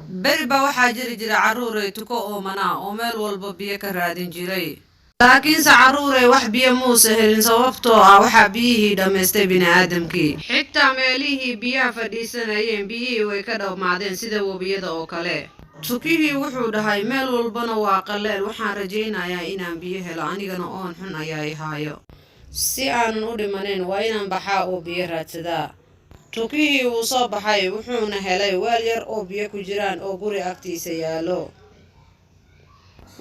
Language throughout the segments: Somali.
beri baa waxaa jiri jira carruuray tuko oomanaa oo meel walba biyo ka raadin jiray laakiinse carruuray wax biyo muusa helin sababtoo ah waxaa biyihii dhammaystay bini'aadamkii xitaa meelihii biyaha fadhiisanayeen biyihii way ka dhammaadeen sida webiyada oo kale tukihii wuxuu dhahay meel walbana waa qaleel waxaan rajaynayaa inaan biyo helo anigana oon xun ayaa i haayo si aanan u dhimanayn waa inaan baxaa oo biyo raadsadaa tukihii wuu soo baxay wuxuuna helay weel yar oo biyo ku jiraan oo guri agtiisa yaallo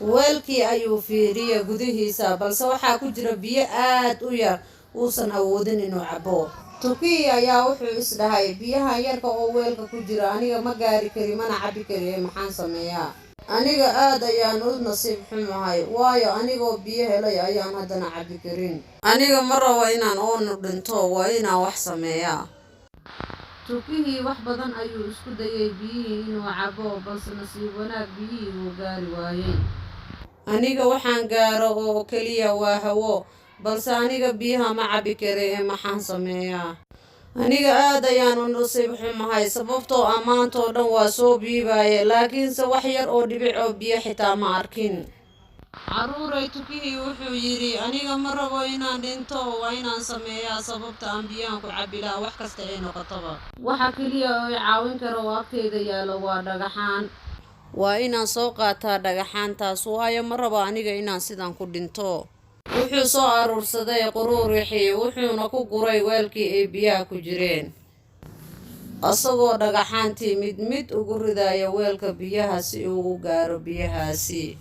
weelkii ayuu fiiriyey gudihiisa balse waxaa ku jira biyo aad u yar uusan awoodin inuu cabbo tukihii ayaa wuxuu isdhahay biyaha yarka oo weelka ku jira aniga ma gaari kari mana cabbi kari maxaan sameeyaa aniga aad ayaan u nasiib xumahay waayo anigoo biyo helay ayaan haddana cabbi karin aniga ma rabo inaan oonu dhinto waa inaan wax sameeyaa tukihii wax badan ayuu isku dayay biyihii inuu cabbo balse nasiib wanaag biyihii wuu gaari waayey aniga waxaan gaaro oo keliya waa hawo balse aniga biyaha ma cabbi kari maxaan sameeyaa aniga aad ayaan u nasiib xumahay sababtoo ah maantoo dhan waa soo biibaaye laakiinse wax yar oo dhibic oo biyo xitaa ma arkin carruuray tukihii wuxuu yidhi aniga ma rabo inaan dhinto waa inaan sameeyaa sababta aan biyahan ku cabbi lahaa wax kasta ay noqotaba waxa keliya oo i caawin kara oo agteyda yaallo waa dhagaxaan waa inaan soo qaataa dhagaxaantaas waayo ma rabo aniga inaan sidan ku dhinto wuxuu soo aruursaday quruurixii wuxuuna ku guray weelkii ay biyaha ku jireen asagoo dhagaxaantii mid mid ugu ridaya weelka biyaha si uu u gaaro biyahaasi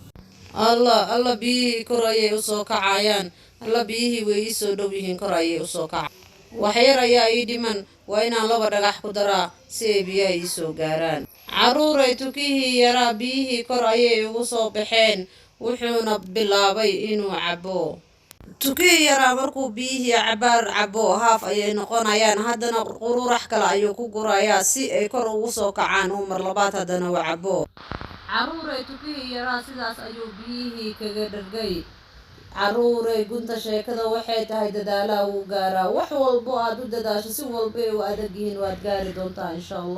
alla biyihii kor ayay u soo kacayaan alla biyihii way ii soo dhow yihiin kor ayay u soo kacay waxyar ayaa ii dhiman waa inaan 2 dhagax ku daraa si ay biyaha ii soo gaaraan carruuray tukihii yaraa biyihii kor ayay ugu soo baxeen wuxuuna bilaabay inuu cabbo tukihii yaraa markuu biyihii cabaar cabbo haaf ayay noqonayaan haddana qururax kale ayuu ku gurayaa si ay kor ugu soo kacaan uu mar labaad haddana u cabbo carruuray tukihii yaraa sidaas ayuu biyihii kaga dhargay carruuray gunta sheekada waxay tahay dadaalaha wuu gaaraa wax walbo aad u dadaasho si walba ay u adag yihiin waad gaari doontaa insha allah